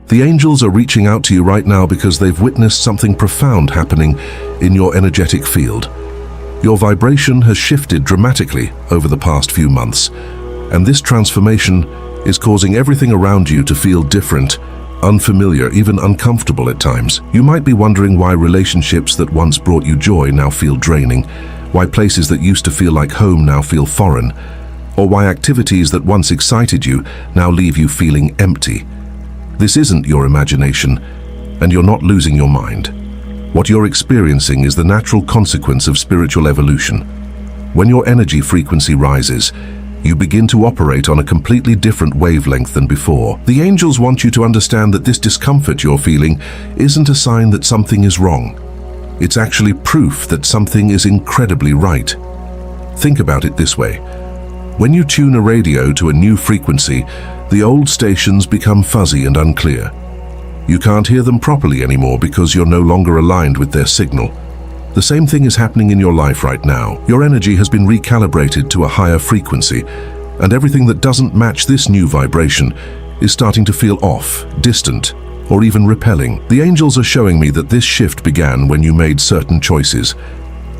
The angels are reaching out to you right now because they've witnessed something profound happening in your energetic field. Your vibration has shifted dramatically over the past few months, and this transformation is causing everything around you to feel different, unfamiliar, even uncomfortable at times. You might be wondering why relationships that once brought you joy now feel draining, why places that used to feel like home now feel foreign, or why activities that once excited you now leave you feeling empty. This isn't your imagination, and you're not losing your mind. What you're experiencing is the natural consequence of spiritual evolution. When your energy frequency rises, you begin to operate on a completely different wavelength than before. The angels want you to understand that this discomfort you're feeling isn't a sign that something is wrong. It's actually proof that something is incredibly right. Think about it this way. When you tune a radio to a new frequency, the old stations become fuzzy and unclear. You can't hear them properly anymore because you're no longer aligned with their signal. The same thing is happening in your life right now. Your energy has been recalibrated to a higher frequency, and everything that doesn't match this new vibration is starting to feel off, distant, or even repelling. The angels are showing me that this shift began when you made certain choices.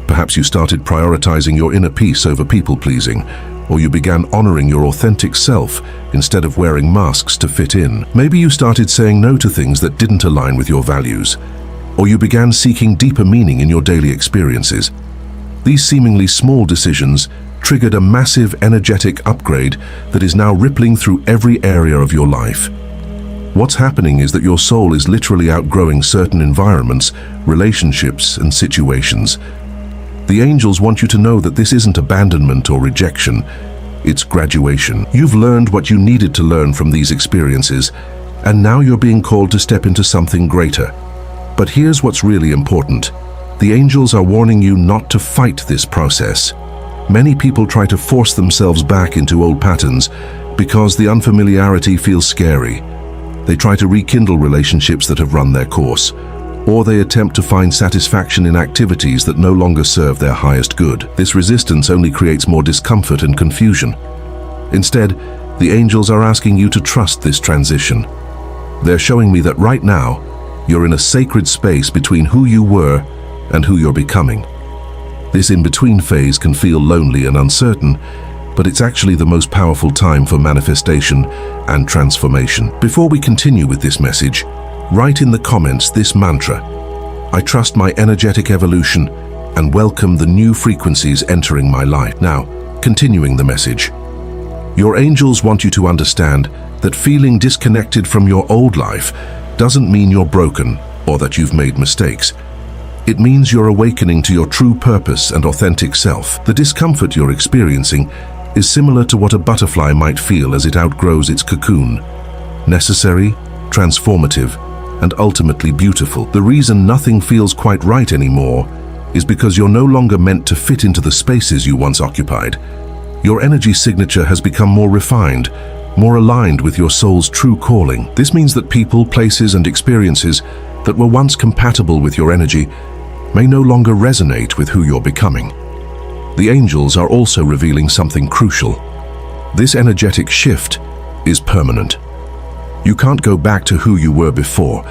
Perhaps you started prioritizing your inner peace over people-pleasing, or you began honoring your authentic self instead of wearing masks to fit in. Maybe you started saying no to things that didn't align with your values, or you began seeking deeper meaning in your daily experiences. These seemingly small decisions triggered a massive energetic upgrade that is now rippling through every area of your life. What's happening is that your soul is literally outgrowing certain environments, relationships, and situations. The angels want you to know that this isn't abandonment or rejection, it's graduation. You've learned what you needed to learn from these experiences, and now you're being called to step into something greater. But here's what's really important. The angels are warning you not to fight this process. Many people try to force themselves back into old patterns because the unfamiliarity feels scary. They try to rekindle relationships that have run their course, or they attempt to find satisfaction in activities that no longer serve their highest good. This resistance only creates more discomfort and confusion. Instead, the angels are asking you to trust this transition. They're showing me that right now, you're in a sacred space between who you were and who you're becoming. This in-between phase can feel lonely and uncertain, but it's actually the most powerful time for manifestation and transformation. Before we continue with this message, write in the comments this mantra: I trust my energetic evolution and welcome the new frequencies entering my life. Now, continuing the message. Your angels want you to understand that feeling disconnected from your old life doesn't mean you're broken or that you've made mistakes. It means you're awakening to your true purpose and authentic self. The discomfort you're experiencing is similar to what a butterfly might feel as it outgrows its cocoon. Necessary, transformative, and ultimately beautiful. The reason nothing feels quite right anymore is because you're no longer meant to fit into the spaces you once occupied. Your energy signature has become more refined, more aligned with your soul's true calling. This means that people, places, and experiences that were once compatible with your energy may no longer resonate with who you're becoming. The angels are also revealing something crucial. This energetic shift is permanent. You can't go back to who you were before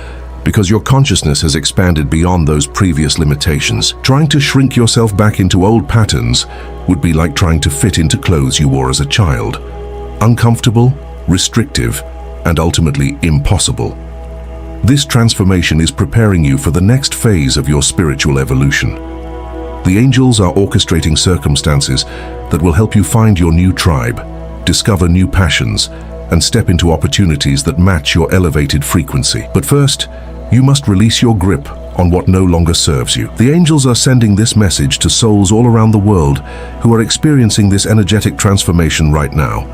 because your consciousness has expanded beyond those previous limitations. Trying to shrink yourself back into old patterns would be like trying to fit into clothes you wore as a child. Uncomfortable, restrictive, and ultimately impossible. This transformation is preparing you for the next phase of your spiritual evolution. The angels are orchestrating circumstances that will help you find your new tribe, discover new passions, and step into opportunities that match your elevated frequency. But first, you must release your grip on what no longer serves you. The angels are sending this message to souls all around the world who are experiencing this energetic transformation right now.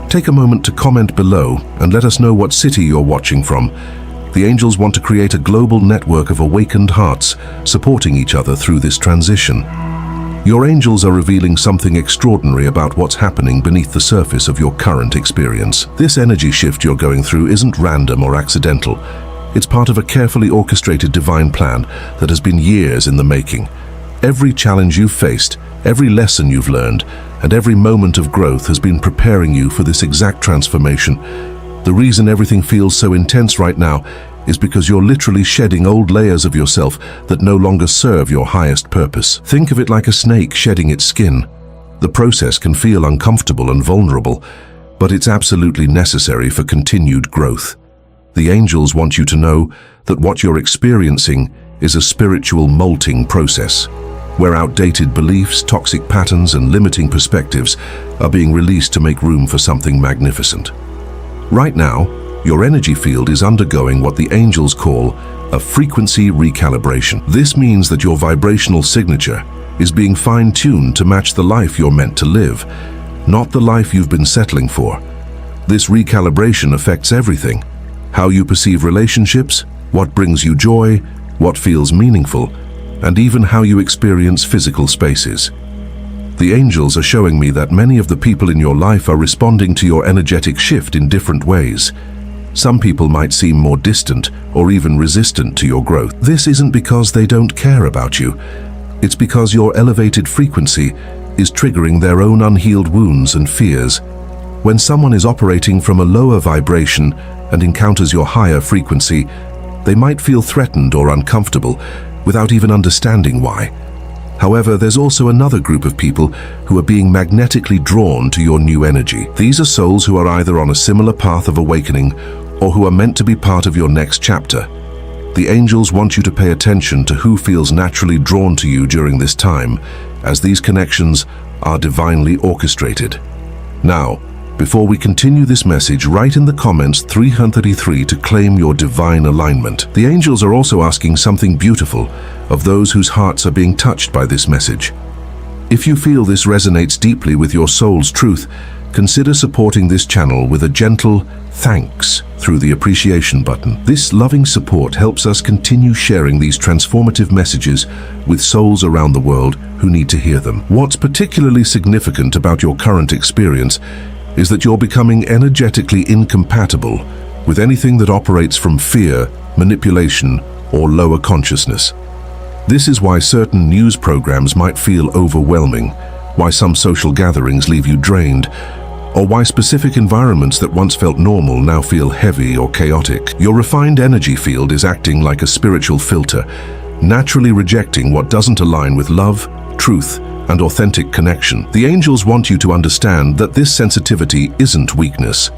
Take a moment to comment below and let us know what city you're watching from. The angels want to create a global network of awakened hearts, supporting each other through this transition. Your angels are revealing something extraordinary about what's happening beneath the surface of your current experience. This energy shift you're going through isn't random or accidental. It's part of a carefully orchestrated divine plan that has been years in the making. Every challenge you've faced, every lesson you've learned, and every moment of growth has been preparing you for this exact transformation. The reason everything feels so intense right now is because you're literally shedding old layers of yourself that no longer serve your highest purpose. Think of it like a snake shedding its skin. The process can feel uncomfortable and vulnerable, but it's absolutely necessary for continued growth. The angels want you to know that what you're experiencing is a spiritual molting process, where outdated beliefs, toxic patterns, and limiting perspectives are being released to make room for something magnificent. Right now, your energy field is undergoing what the angels call a frequency recalibration. This means that your vibrational signature is being fine-tuned to match the life you're meant to live, not the life you've been settling for. This recalibration affects everything: how you perceive relationships, what brings you joy, what feels meaningful, and even how you experience physical spaces. The angels are showing me that many of the people in your life are responding to your energetic shift in different ways. Some people might seem more distant or even resistant to your growth. This isn't because they don't care about you. It's because your elevated frequency is triggering their own unhealed wounds and fears. When someone is operating from a lower vibration and encounters your higher frequency, they might feel threatened or uncomfortable without even understanding why. However, there's also another group of people who are being magnetically drawn to your new energy. These are souls who are either on a similar path of awakening or who are meant to be part of your next chapter. The angels want you to pay attention to who feels naturally drawn to you during this time, as these connections are divinely orchestrated. Now, before we continue this message, write in the comments 333 to claim your divine alignment. The angels are also asking something beautiful of those whose hearts are being touched by this message. If you feel this resonates deeply with your soul's truth, consider supporting this channel with a gentle thanks through the appreciation button. This loving support helps us continue sharing these transformative messages with souls around the world who need to hear them. What's particularly significant about your current experience is that you're becoming energetically incompatible with anything that operates from fear, manipulation, or lower consciousness. This is why certain news programs might feel overwhelming, why some social gatherings leave you drained, or why specific environments that once felt normal now feel heavy or chaotic. Your refined energy field is acting like a spiritual filter, naturally rejecting what doesn't align with love, truth, and authentic connection. The angels want you to understand that this sensitivity isn't weakness.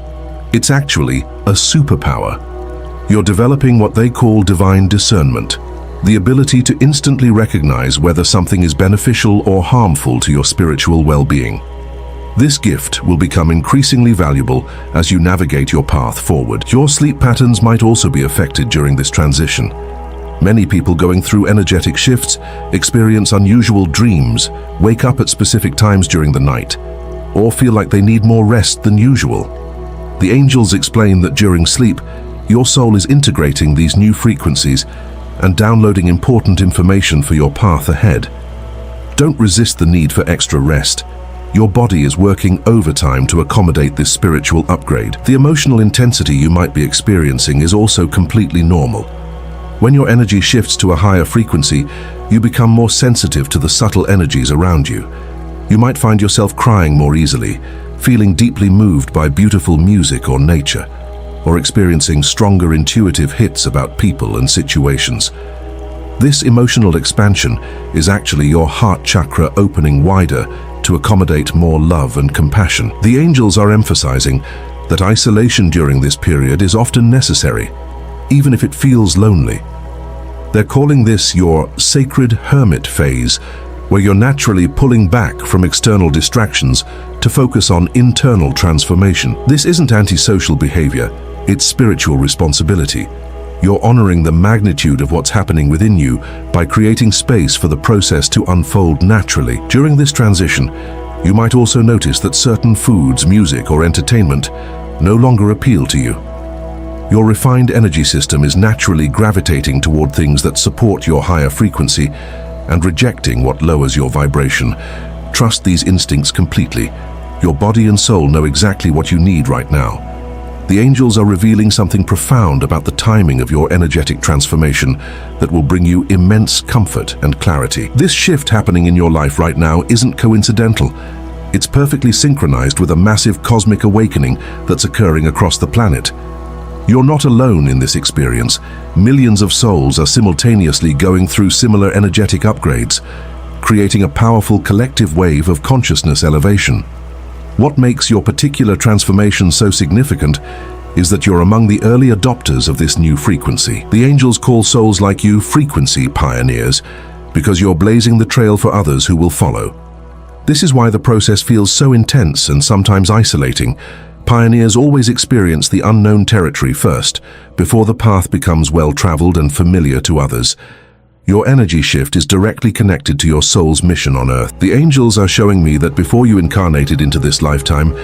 It's actually a superpower. You're developing what they call divine discernment, the ability to instantly recognize whether something is beneficial or harmful to your spiritual well-being. This gift will become increasingly valuable as you navigate your path forward. Your sleep patterns might also be affected during this transition. Many people going through energetic shifts experience unusual dreams, wake up at specific times during the night, or feel like they need more rest than usual. The angels explain that during sleep, your soul is integrating these new frequencies and downloading important information for your path ahead. Don't resist the need for extra rest. Your body is working overtime to accommodate this spiritual upgrade. The emotional intensity you might be experiencing is also completely normal. When your energy shifts to a higher frequency, you become more sensitive to the subtle energies around you. You might find yourself crying more easily, feeling deeply moved by beautiful music or nature, or experiencing stronger intuitive hits about people and situations. This emotional expansion is actually your heart chakra opening wider to accommodate more love and compassion. The angels are emphasizing that isolation during this period is often necessary, even if it feels lonely. They're calling this your sacred hermit phase, where you're naturally pulling back from external distractions to focus on internal transformation. This isn't antisocial behavior, it's spiritual responsibility. You're honoring the magnitude of what's happening within you by creating space for the process to unfold naturally. During this transition, you might also notice that certain foods, music, or entertainment no longer appeal to you. Your refined energy system is naturally gravitating toward things that support your higher frequency and rejecting what lowers your vibration. Trust these instincts completely. Your body and soul know exactly what you need right now. The angels are revealing something profound about the timing of your energetic transformation that will bring you immense comfort and clarity. This shift happening in your life right now isn't coincidental. It's perfectly synchronized with a massive cosmic awakening that's occurring across the planet. You're not alone in this experience. Millions of souls are simultaneously going through similar energetic upgrades, creating a powerful collective wave of consciousness elevation. What makes your particular transformation so significant is that you're among the early adopters of this new frequency. The angels call souls like you frequency pioneers because you're blazing the trail for others who will follow. This is why the process feels so intense and sometimes isolating. Pioneers always experience the unknown territory first, before the path becomes well-traveled and familiar to others. Your energy shift is directly connected to your soul's mission on Earth. The angels are showing me that before you incarnated into this lifetime,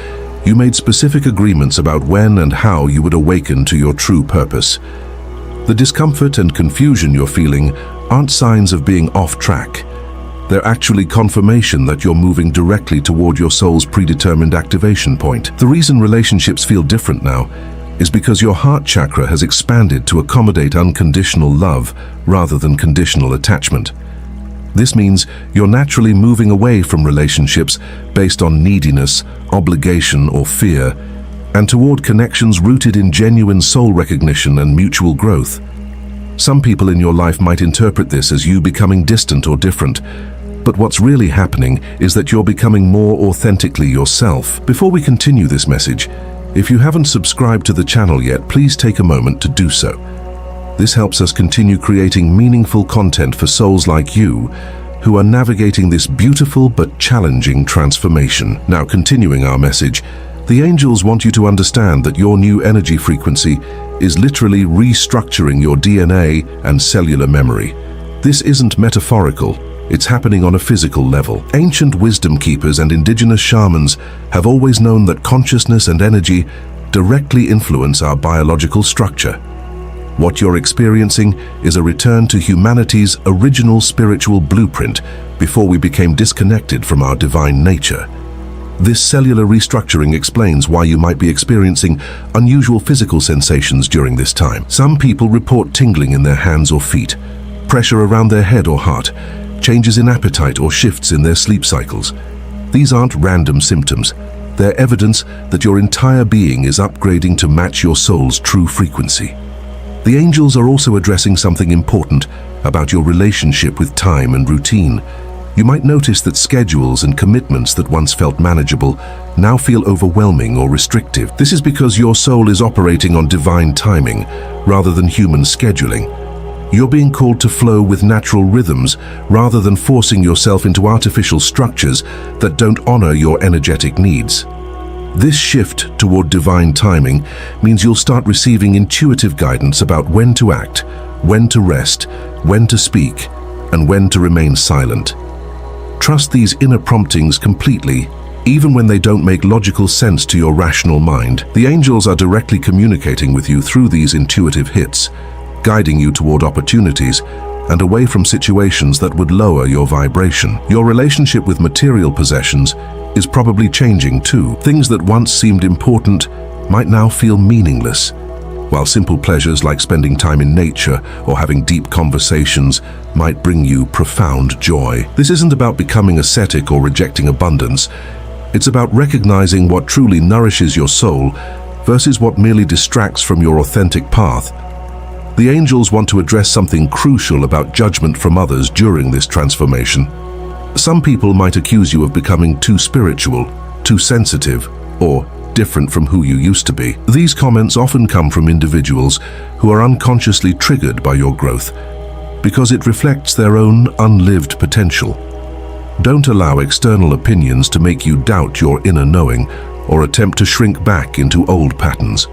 you made specific agreements about when and how you would awaken to your true purpose. The discomfort and confusion you're feeling aren't signs of being off track. They're actually confirmation that you're moving directly toward your soul's predetermined activation point. The reason relationships feel different now is because your heart chakra has expanded to accommodate unconditional love rather than conditional attachment. This means you're naturally moving away from relationships based on neediness, obligation, or fear, and toward connections rooted in genuine soul recognition and mutual growth. Some people in your life might interpret this as you becoming distant or different, but what's really happening is that you're becoming more authentically yourself. Before we continue this message, if you haven't subscribed to the channel yet, please take a moment to do so. This helps us continue creating meaningful content for souls like you who are navigating this beautiful but challenging transformation. Now, continuing our message, the angels want you to understand that your new energy frequency is literally restructuring your DNA and cellular memory. This isn't metaphorical. It's happening on a physical level. Ancient wisdom keepers and indigenous shamans have always known that consciousness and energy directly influence our biological structure. What you're experiencing is a return to humanity's original spiritual blueprint before we became disconnected from our divine nature. This cellular restructuring explains why you might be experiencing unusual physical sensations during this time. Some people report tingling in their hands or feet, pressure around their head or heart, changes in appetite or shifts in their sleep cycles. These aren't random symptoms. They're evidence that your entire being is upgrading to match your soul's true frequency. The angels are also addressing something important about your relationship with time and routine. You might notice that schedules and commitments that once felt manageable now feel overwhelming or restrictive. This is because your soul is operating on divine timing rather than human scheduling. You're being called to flow with natural rhythms rather than forcing yourself into artificial structures that don't honor your energetic needs. This shift toward divine timing means you'll start receiving intuitive guidance about when to act, when to rest, when to speak, and when to remain silent. Trust these inner promptings completely, even when they don't make logical sense to your rational mind. The angels are directly communicating with you through these intuitive hits, guiding you toward opportunities and away from situations that would lower your vibration. Your relationship with material possessions is probably changing too. Things that once seemed important might now feel meaningless, while simple pleasures like spending time in nature or having deep conversations might bring you profound joy. This isn't about becoming ascetic or rejecting abundance. It's about recognizing what truly nourishes your soul versus what merely distracts from your authentic path. The angels want to address something crucial about judgment from others during this transformation. Some people might accuse you of becoming too spiritual, too sensitive, or different from who you used to be. These comments often come from individuals who are unconsciously triggered by your growth because it reflects their own unlived potential. Don't allow external opinions to make you doubt your inner knowing or attempt to shrink back into old patterns.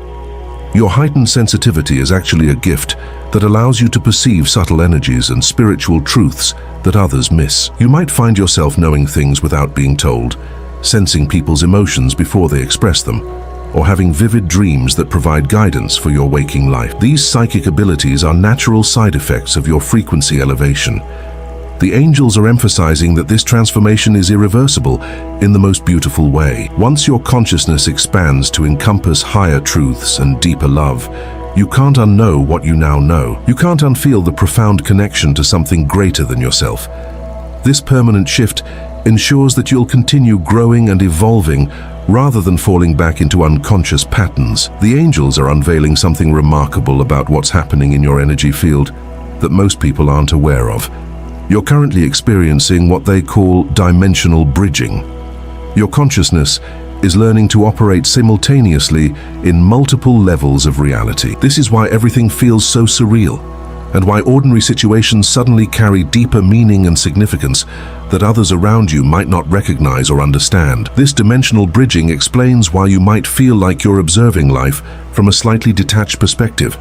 Your heightened sensitivity is actually a gift that allows you to perceive subtle energies and spiritual truths that others miss. You might find yourself knowing things without being told, sensing people's emotions before they express them, or having vivid dreams that provide guidance for your waking life. These psychic abilities are natural side effects of your frequency elevation. The angels are emphasizing that this transformation is irreversible in the most beautiful way. Once your consciousness expands to encompass higher truths and deeper love, you can't unknow what you now know. You can't unfeel the profound connection to something greater than yourself. This permanent shift ensures that you'll continue growing and evolving rather than falling back into unconscious patterns. The angels are unveiling something remarkable about what's happening in your energy field that most people aren't aware of. You're currently experiencing what they call dimensional bridging. Your consciousness is learning to operate simultaneously in multiple levels of reality. This is why everything feels so surreal, and why ordinary situations suddenly carry deeper meaning and significance that others around you might not recognize or understand. This dimensional bridging explains why you might feel like you're observing life from a slightly detached perspective,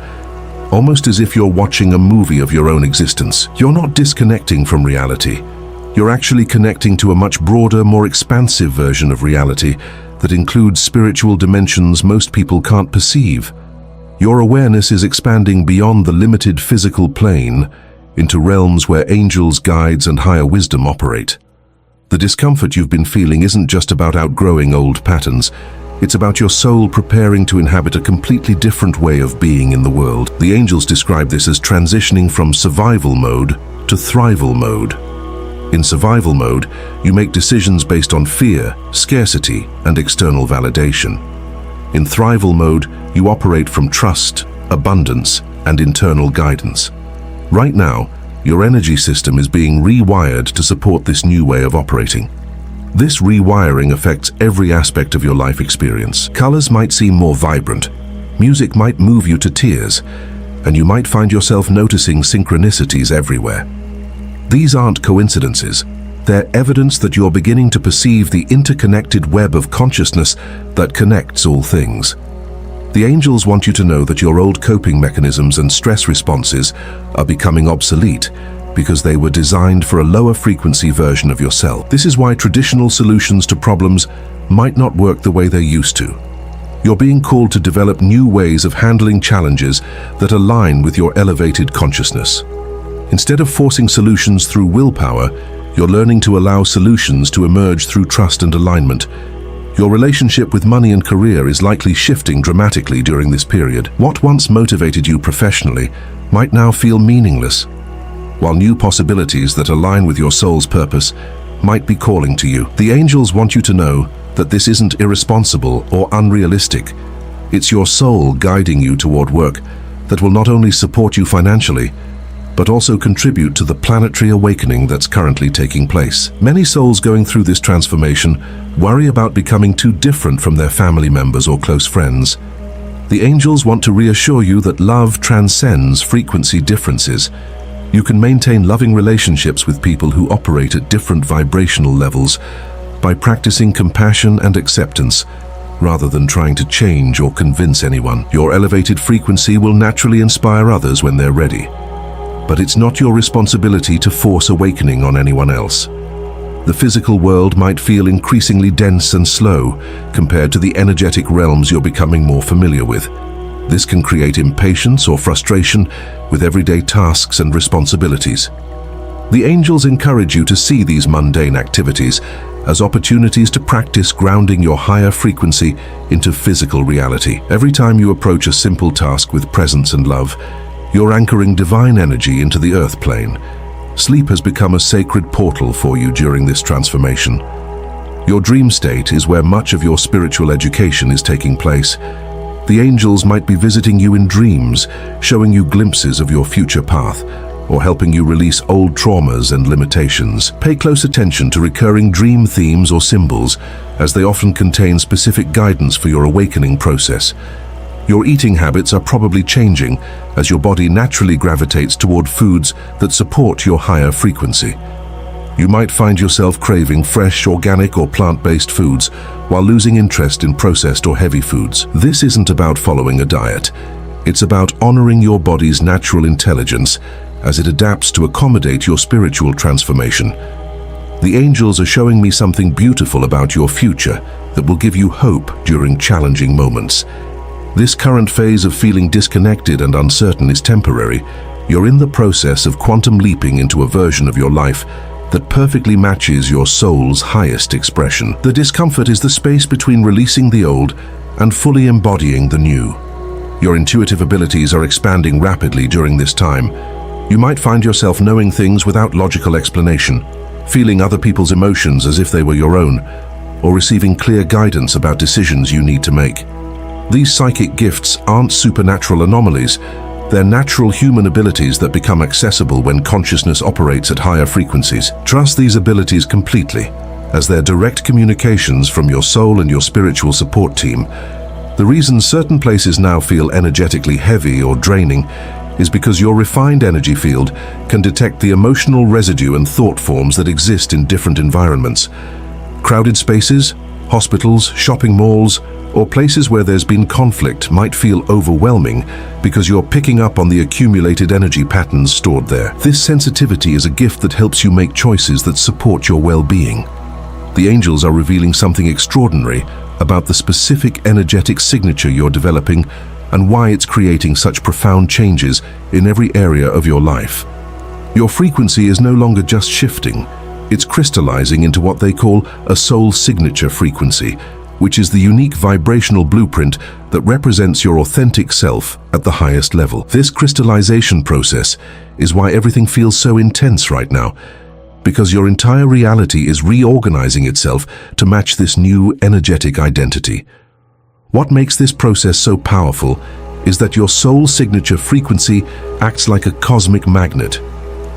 almost as if you're watching a movie of your own existence. You're not disconnecting from reality. You're actually connecting to a much broader, more expansive version of reality that includes spiritual dimensions most people can't perceive. Your awareness is expanding beyond the limited physical plane into realms where angels, guides, and higher wisdom operate. The discomfort you've been feeling isn't just about outgrowing old patterns. It's about your soul preparing to inhabit a completely different way of being in the world. The angels describe this as transitioning from survival mode to thrival mode. In survival mode, you make decisions based on fear, scarcity, and external validation. In thrival mode, you operate from trust, abundance, and internal guidance. Right now, your energy system is being rewired to support this new way of operating. This rewiring affects every aspect of your life experience. Colors might seem more vibrant, music might move you to tears, and you might find yourself noticing synchronicities everywhere. These aren't coincidences. They're evidence that you're beginning to perceive the interconnected web of consciousness that connects all things. The angels want you to know that your old coping mechanisms and stress responses are becoming obsolete because they were designed for a lower frequency version of yourself. This is why traditional solutions to problems might not work the way they used to. You're being called to develop new ways of handling challenges that align with your elevated consciousness. Instead of forcing solutions through willpower, you're learning to allow solutions to emerge through trust and alignment. Your relationship with money and career is likely shifting dramatically during this period. What once motivated you professionally might now feel meaningless, while new possibilities that align with your soul's purpose might be calling to you. The angels want you to know that this isn't irresponsible or unrealistic. It's your soul guiding you toward work that will not only support you financially, but also contribute to the planetary awakening that's currently taking place. Many souls going through this transformation worry about becoming too different from their family members or close friends. The angels want to reassure you that love transcends frequency differences. You can maintain loving relationships with people who operate at different vibrational levels by practicing compassion and acceptance, rather than trying to change or convince anyone. Your elevated frequency will naturally inspire others when they're ready. But it's not your responsibility to force awakening on anyone else. The physical world might feel increasingly dense and slow compared to the energetic realms you're becoming more familiar with. This can create impatience or frustration with everyday tasks and responsibilities. The angels encourage you to see these mundane activities as opportunities to practice grounding your higher frequency into physical reality. Every time you approach a simple task with presence and love, you're anchoring divine energy into the earth plane. Sleep has become a sacred portal for you during this transformation. Your dream state is where much of your spiritual education is taking place. The angels might be visiting you in dreams, showing you glimpses of your future path, or helping you release old traumas and limitations. Pay close attention to recurring dream themes or symbols, as they often contain specific guidance for your awakening process. Your eating habits are probably changing as your body naturally gravitates toward foods that support your higher frequency. You might find yourself craving fresh, organic, or plant-based foods while losing interest in processed or heavy foods. This isn't about following a diet. It's about honoring your body's natural intelligence as it adapts to accommodate your spiritual transformation. The angels are showing me something beautiful about your future that will give you hope during challenging moments. This current phase of feeling disconnected and uncertain is temporary. You're in the process of quantum leaping into a version of your life that perfectly matches your soul's highest expression. The discomfort is the space between releasing the old and fully embodying the new. Your intuitive abilities are expanding rapidly during this time. You might find yourself knowing things without logical explanation, feeling other people's emotions as if they were your own, or receiving clear guidance about decisions you need to make. These psychic gifts aren't supernatural anomalies. They're natural human abilities that become accessible when consciousness operates at higher frequencies. Trust these abilities completely, as they're direct communications from your soul and your spiritual support team. The reason certain places now feel energetically heavy or draining is because your refined energy field can detect the emotional residue and thought forms that exist in different environments. Crowded spaces, hospitals, shopping malls, or places where there's been conflict might feel overwhelming because you're picking up on the accumulated energy patterns stored there. This sensitivity is a gift that helps you make choices that support your well-being. The angels are revealing something extraordinary about the specific energetic signature you're developing and why it's creating such profound changes in every area of your life. Your frequency is no longer just shifting, it's crystallizing into what they call a soul signature frequency, which is the unique vibrational blueprint that represents your authentic self at the highest level. This crystallization process is why everything feels so intense right now, because your entire reality is reorganizing itself to match this new energetic identity. What makes this process so powerful is that your soul signature frequency acts like a cosmic magnet,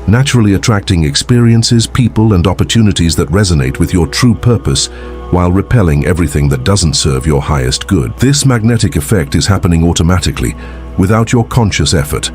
naturally attracting experiences, people, and opportunities that resonate with your true purpose while repelling everything that doesn't serve your highest good. This magnetic effect is happening automatically, without your conscious effort,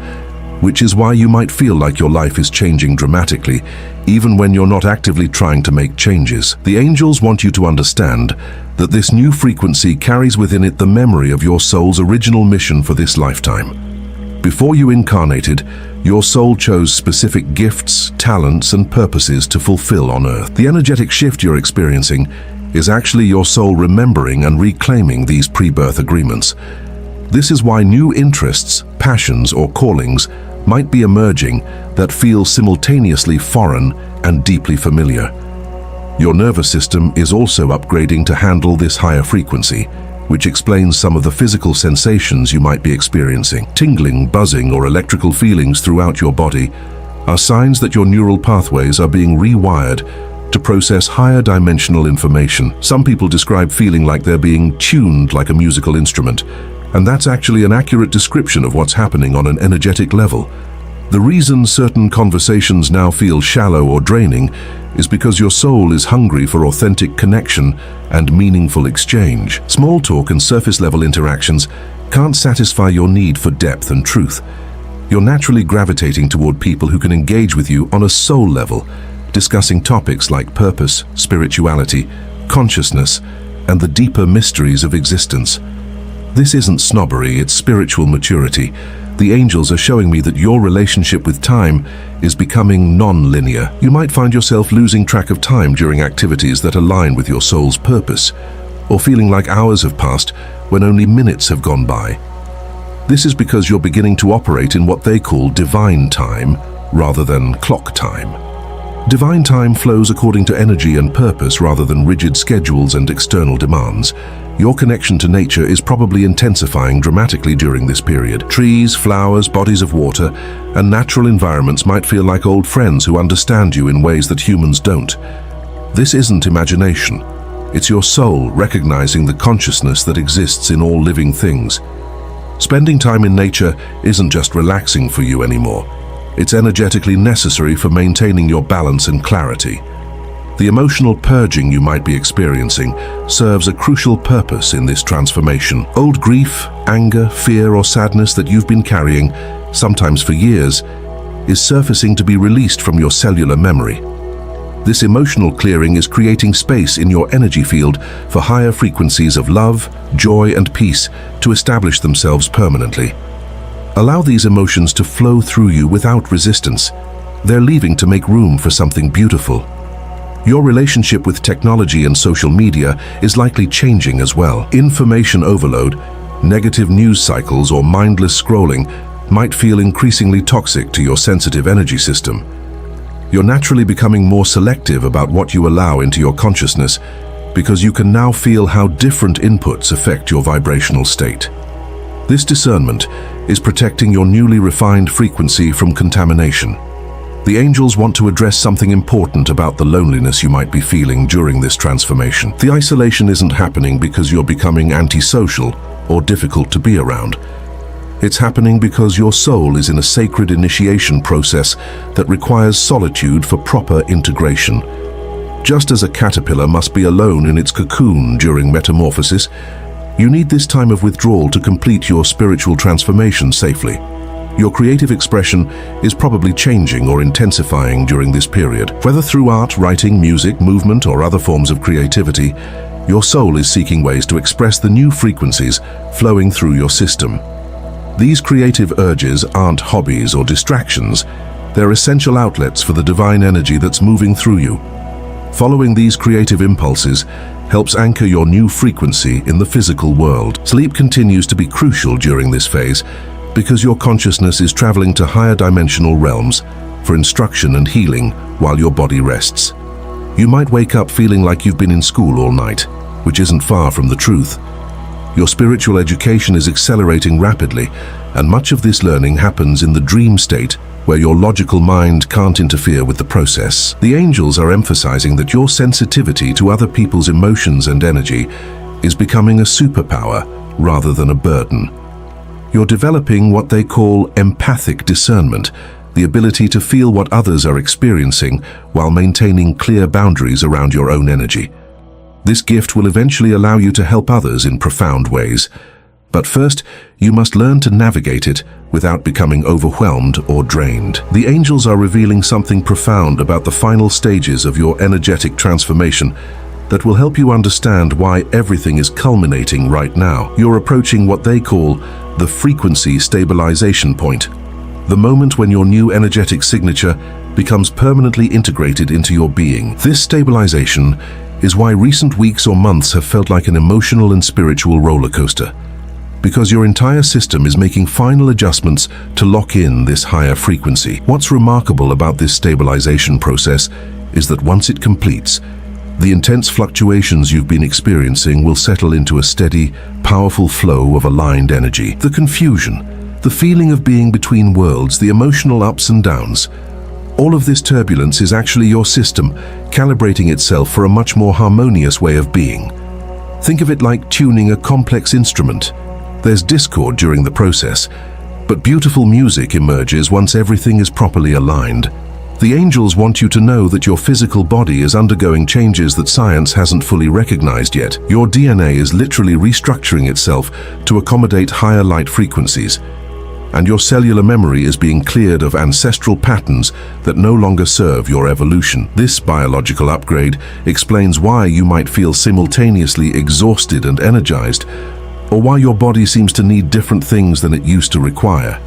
which is why you might feel like your life is changing dramatically, even when you're not actively trying to make changes. The angels want you to understand that this new frequency carries within it the memory of your soul's original mission for this lifetime. Before you incarnated, your soul chose specific gifts, talents, and purposes to fulfill on Earth. The energetic shift you're experiencing is actually your soul remembering and reclaiming these pre-birth agreements. This is why new interests, passions, or callings might be emerging that feel simultaneously foreign and deeply familiar. Your nervous system is also upgrading to handle this higher frequency, which explains some of the physical sensations you might be experiencing. Tingling, buzzing, or electrical feelings throughout your body are signs that your neural pathways are being rewired to process higher dimensional information. Some people describe feeling like they're being tuned like a musical instrument, and that's actually an accurate description of what's happening on an energetic level. The reason certain conversations now feel shallow or draining is because your soul is hungry for authentic connection and meaningful exchange. Small talk and surface-level interactions can't satisfy your need for depth and truth. You're naturally gravitating toward people who can engage with you on a soul level, discussing topics like purpose, spirituality, consciousness, and the deeper mysteries of existence. This isn't snobbery, it's spiritual maturity. The angels are showing me that your relationship with time is becoming non-linear. You might find yourself losing track of time during activities that align with your soul's purpose, or feeling like hours have passed when only minutes have gone by. This is because you're beginning to operate in what they call divine time rather than clock time. Divine time flows according to energy and purpose rather than rigid schedules and external demands. Your connection to nature is probably intensifying dramatically during this period. Trees, flowers, bodies of water, and natural environments might feel like old friends who understand you in ways that humans don't. This isn't imagination. It's your soul recognizing the consciousness that exists in all living things. Spending time in nature isn't just relaxing for you anymore. It's energetically necessary for maintaining your balance and clarity. The emotional purging you might be experiencing serves a crucial purpose in this transformation. Old grief, anger, fear, or sadness that you've been carrying, sometimes for years, is surfacing to be released from your cellular memory. This emotional clearing is creating space in your energy field for higher frequencies of love, joy, and peace to establish themselves permanently. Allow these emotions to flow through you without resistance. They're leaving to make room for something beautiful. Your relationship with technology and social media is likely changing as well. Information overload, negative news cycles, or mindless scrolling might feel increasingly toxic to your sensitive energy system. You're naturally becoming more selective about what you allow into your consciousness because you can now feel how different inputs affect your vibrational state. This discernment is protecting your newly refined frequency from contamination. The angels want to address something important about the loneliness you might be feeling during this transformation. The isolation isn't happening because you're becoming antisocial or difficult to be around. It's happening because your soul is in a sacred initiation process that requires solitude for proper integration. Just as a caterpillar must be alone in its cocoon during metamorphosis, you need this time of withdrawal to complete your spiritual transformation safely. Your creative expression is probably changing or intensifying during this period. Whether through art, writing, music, movement, or other forms of creativity, your soul is seeking ways to express the new frequencies flowing through your system. These creative urges aren't hobbies or distractions. They're essential outlets for the divine energy that's moving through you. Following these creative impulses helps anchor your new frequency in the physical world. Sleep continues to be crucial during this phase because your consciousness is traveling to higher dimensional realms for instruction and healing while your body rests. You might wake up feeling like you've been in school all night, which isn't far from the truth. Your spiritual education is accelerating rapidly, and much of this learning happens in the dream state where your logical mind can't interfere with the process. The angels are emphasizing that your sensitivity to other people's emotions and energy is becoming a superpower rather than a burden. You're developing what they call empathic discernment, the ability to feel what others are experiencing while maintaining clear boundaries around your own energy. This gift will eventually allow you to help others in profound ways. But first, you must learn to navigate it without becoming overwhelmed or drained. The angels are revealing something profound about the final stages of your energetic transformation that will help you understand why everything is culminating right now. You're approaching what they call the frequency stabilization point, the moment when your new energetic signature becomes permanently integrated into your being. This stabilization is why recent weeks or months have felt like an emotional and spiritual roller coaster, because your entire system is making final adjustments to lock in this higher frequency. What's remarkable about this stabilization process is that once it completes, the intense fluctuations you've been experiencing will settle into a steady, powerful flow of aligned energy. The confusion, the feeling of being between worlds, the emotional ups and downs, all of this turbulence is actually your system calibrating itself for a much more harmonious way of being. Think of it like tuning a complex instrument. There's discord during the process, but beautiful music emerges once everything is properly aligned. The angels want you to know that your physical body is undergoing changes that science hasn't fully recognized yet. Your DNA is literally restructuring itself to accommodate higher light frequencies, and your cellular memory is being cleared of ancestral patterns that no longer serve your evolution. This biological upgrade explains why you might feel simultaneously exhausted and energized, or why your body seems to need different things than it used to require.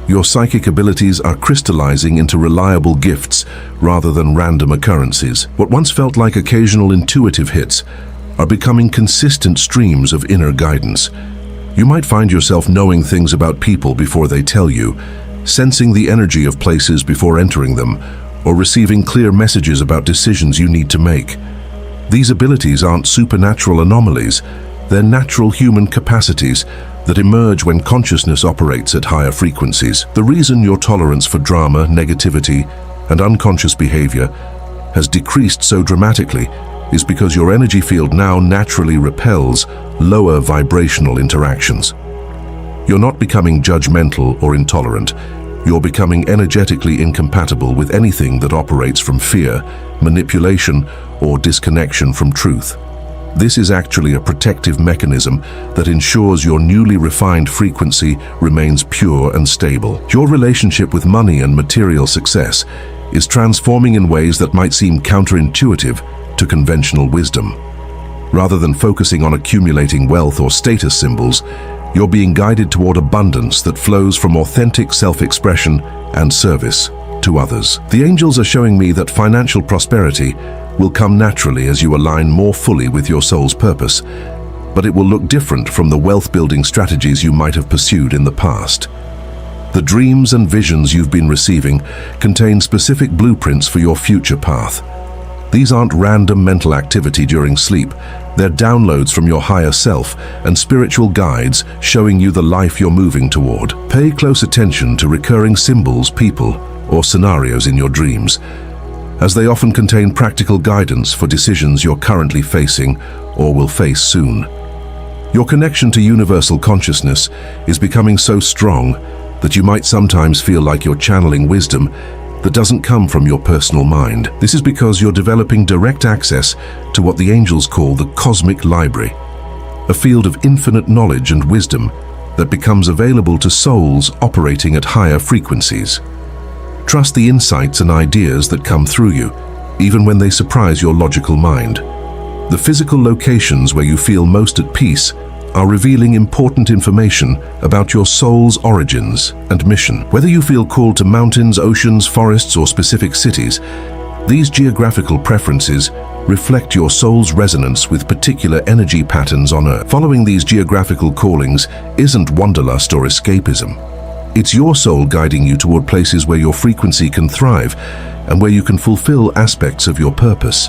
Your psychic abilities are crystallizing into reliable gifts rather than random occurrences. What once felt like occasional intuitive hits are becoming consistent streams of inner guidance. You might find yourself knowing things about people before they tell you, sensing the energy of places before entering them, or receiving clear messages about decisions you need to make. These abilities aren't supernatural anomalies, they're natural human capacities that emerge when consciousness operates at higher frequencies. The reason your tolerance for drama, negativity, and unconscious behavior has decreased so dramatically is because your energy field now naturally repels lower vibrational interactions. You're not becoming judgmental or intolerant. You're becoming energetically incompatible with anything that operates from fear, manipulation, or disconnection from truth. This is actually a protective mechanism that ensures your newly refined frequency remains pure and stable. Your relationship with money and material success is transforming in ways that might seem counterintuitive to conventional wisdom. Rather than focusing on accumulating wealth or status symbols, you're being guided toward abundance that flows from authentic self-expression and service to others. The angels are showing me that financial prosperity will come naturally as you align more fully with your soul's purpose, but it will look different from the wealth-building strategies you might have pursued in the past. The dreams and visions you've been receiving contain specific blueprints for your future path. These aren't random mental activity during sleep. They're downloads from your higher self and spiritual guides showing you the life you're moving toward. Pay close attention to recurring symbols, people, or scenarios in your dreams, as they often contain practical guidance for decisions you're currently facing or will face soon. Your connection to universal consciousness is becoming so strong that you might sometimes feel like you're channeling wisdom that doesn't come from your personal mind. This is because you're developing direct access to what the angels call the cosmic library, a field of infinite knowledge and wisdom that becomes available to souls operating at higher frequencies. Trust the insights and ideas that come through you, even when they surprise your logical mind. The physical locations where you feel most at peace are revealing important information about your soul's origins and mission. Whether you feel called to mountains, oceans, forests, or specific cities, these geographical preferences reflect your soul's resonance with particular energy patterns on Earth. Following these geographical callings isn't wanderlust or escapism. It's your soul guiding you toward places where your frequency can thrive and where you can fulfill aspects of your purpose.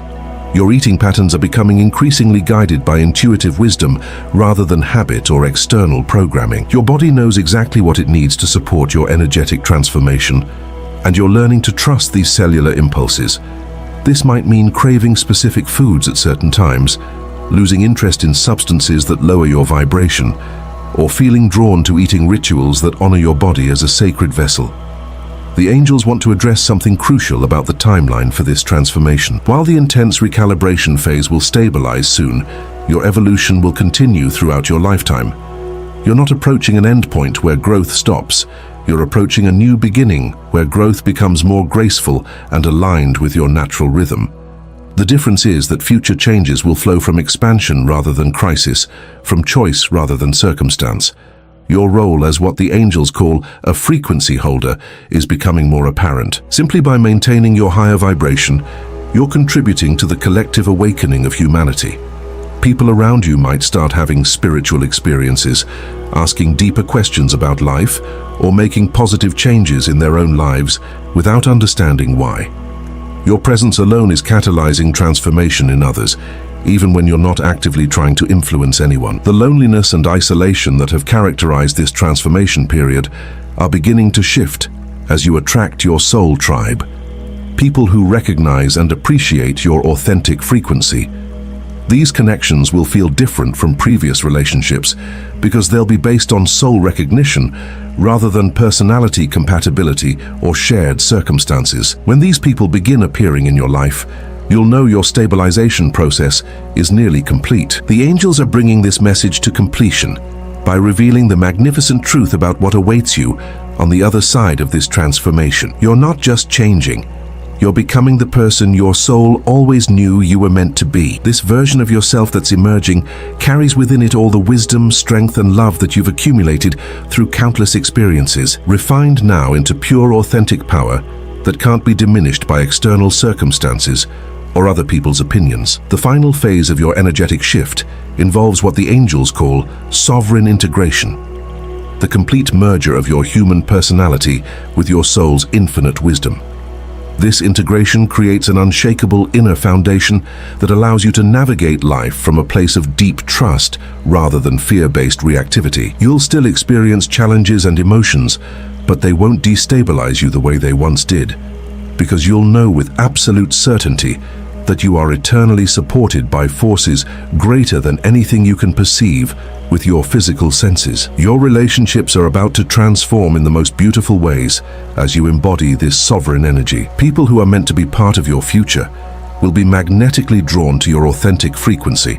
Your eating patterns are becoming increasingly guided by intuitive wisdom rather than habit or external programming. Your body knows exactly what it needs to support your energetic transformation, and you're learning to trust these cellular impulses. This might mean craving specific foods at certain times, losing interest in substances that lower your vibration, or feeling drawn to eating rituals that honor your body as a sacred vessel. The angels want to address something crucial about the timeline for this transformation. While the intense recalibration phase will stabilize soon, your evolution will continue throughout your lifetime. You're not approaching an endpoint where growth stops. You're approaching a new beginning where growth becomes more graceful and aligned with your natural rhythm. The difference is that future changes will flow from expansion rather than crisis, from choice rather than circumstance. Your role as what the angels call a frequency holder is becoming more apparent. Simply by maintaining your higher vibration, you're contributing to the collective awakening of humanity. People around you might start having spiritual experiences, asking deeper questions about life, or making positive changes in their own lives without understanding why. Your presence alone is catalyzing transformation in others, even when you're not actively trying to influence anyone. The loneliness and isolation that have characterized this transformation period are beginning to shift as you attract your soul tribe, people who recognize and appreciate your authentic frequency. These connections will feel different from previous relationships because they'll be based on soul recognition rather than personality compatibility or shared circumstances. When these people begin appearing in your life, you'll know your stabilization process is nearly complete. The angels are bringing this message to completion by revealing the magnificent truth about what awaits you on the other side of this transformation. You're not just changing. You're becoming the person your soul always knew you were meant to be. This version of yourself that's emerging carries within it all the wisdom, strength, and love that you've accumulated through countless experiences, refined now into pure, authentic power that can't be diminished by external circumstances or other people's opinions. The final phase of your energetic shift involves what the angels call sovereign integration, the complete merger of your human personality with your soul's infinite wisdom. This integration creates an unshakable inner foundation that allows you to navigate life from a place of deep trust rather than fear-based reactivity. You'll still experience challenges and emotions, but they won't destabilize you the way they once did, because you'll know with absolute certainty that you are eternally supported by forces greater than anything you can perceive with your physical senses. Your relationships are about to transform in the most beautiful ways as you embody this sovereign energy. People who are meant to be part of your future will be magnetically drawn to your authentic frequency,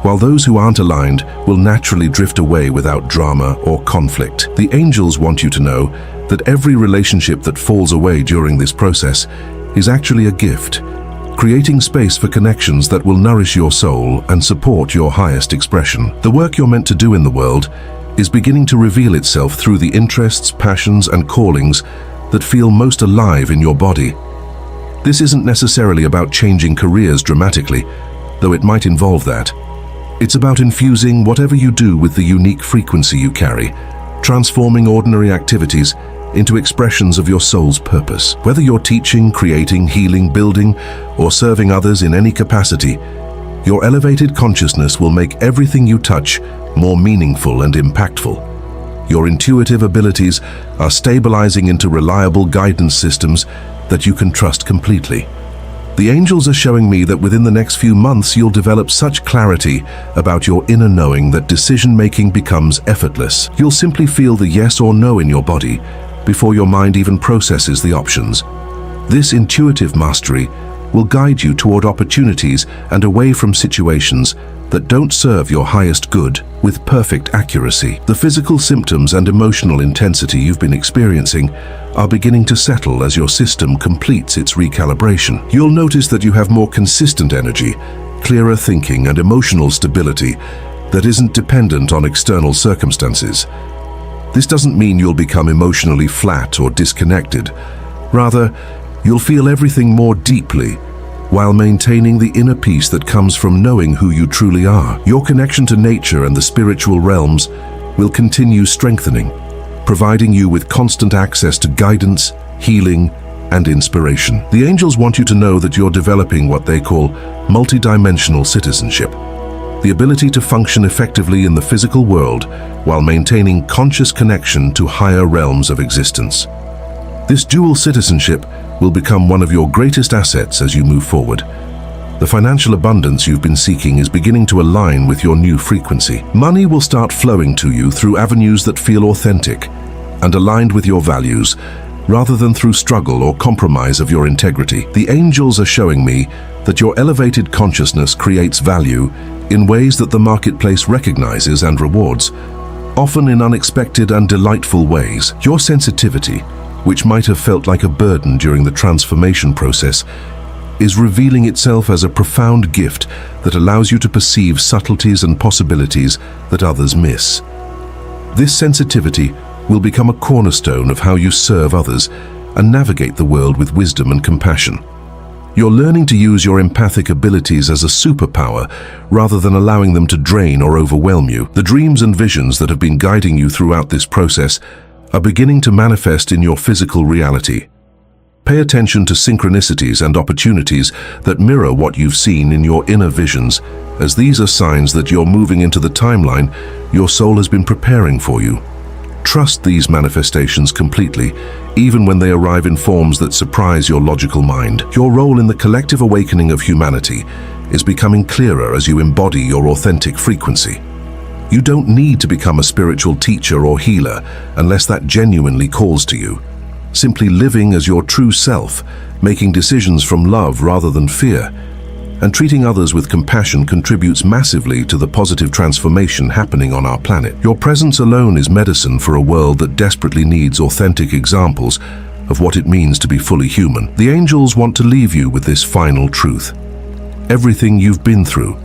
while those who aren't aligned will naturally drift away without drama or conflict. The angels want you to know that every relationship that falls away during this process is actually a gift, creating space for connections that will nourish your soul and support your highest expression. The work you're meant to do in the world is beginning to reveal itself through the interests, passions, and callings that feel most alive in your body. This isn't necessarily about changing careers dramatically, though it might involve that. It's about infusing whatever you do with the unique frequency you carry, transforming ordinary activities into expressions of your soul's purpose. Whether you're teaching, creating, healing, building, or serving others in any capacity, your elevated consciousness will make everything you touch more meaningful and impactful. Your intuitive abilities are stabilizing into reliable guidance systems that you can trust completely. The angels are showing me that within the next few months you'll develop such clarity about your inner knowing that decision-making becomes effortless. You'll simply feel the yes or no in your body before your mind even processes the options. This intuitive mastery will guide you toward opportunities and away from situations that don't serve your highest good with perfect accuracy. The physical symptoms and emotional intensity you've been experiencing are beginning to settle as your system completes its recalibration. You'll notice that you have more consistent energy, clearer thinking, and emotional stability that isn't dependent on external circumstances. This doesn't mean you'll become emotionally flat or disconnected. Rather, you'll feel everything more deeply, while maintaining the inner peace that comes from knowing who you truly are. Your connection to nature and the spiritual realms will continue strengthening, providing you with constant access to guidance, healing, and inspiration. The angels want you to know that you're developing what they call multidimensional citizenship, the ability to function effectively in the physical world while maintaining conscious connection to higher realms of existence. This dual citizenship will become one of your greatest assets as you move forward. The financial abundance you've been seeking is beginning to align with your new frequency. Money will start flowing to you through avenues that feel authentic and aligned with your values, rather than through struggle or compromise of your integrity. The angels are showing me that your elevated consciousness creates value in ways that the marketplace recognizes and rewards, often in unexpected and delightful ways. Your sensitivity, which might have felt like a burden during the transformation process, is revealing itself as a profound gift that allows you to perceive subtleties and possibilities that others miss. This sensitivity will become a cornerstone of how you serve others and navigate the world with wisdom and compassion. You're learning to use your empathic abilities as a superpower rather than allowing them to drain or overwhelm you. The dreams and visions that have been guiding you throughout this process are beginning to manifest in your physical reality. Pay attention to synchronicities and opportunities that mirror what you've seen in your inner visions, as these are signs that you're moving into the timeline your soul has been preparing for you. Trust these manifestations completely, even when they arrive in forms that surprise your logical mind. Your role in the collective awakening of humanity is becoming clearer as you embody your authentic frequency. You don't need to become a spiritual teacher or healer unless that genuinely calls to you. Simply living as your true self, making decisions from love rather than fear, and treating others with compassion contributes massively to the positive transformation happening on our planet. Your presence alone is medicine for a world that desperately needs authentic examples of what it means to be fully human. The angels want to leave you with this final truth. Everything you've been through,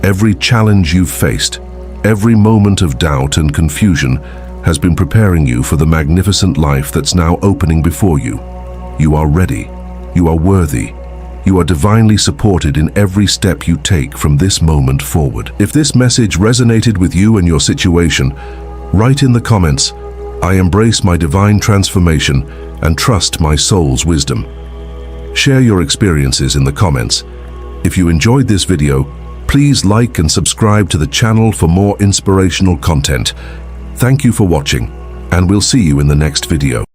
every challenge you've faced, every moment of doubt and confusion has been preparing you for the magnificent life that's now opening before you. You are ready. You are worthy. You are divinely supported in every step you take from this moment forward. If this message resonated with you and your situation, write in the comments, "I embrace my divine transformation and trust my soul's wisdom." Share your experiences in the comments. If you enjoyed this video, please like and subscribe to the channel for more inspirational content. Thank you for watching, and we'll see you in the next video.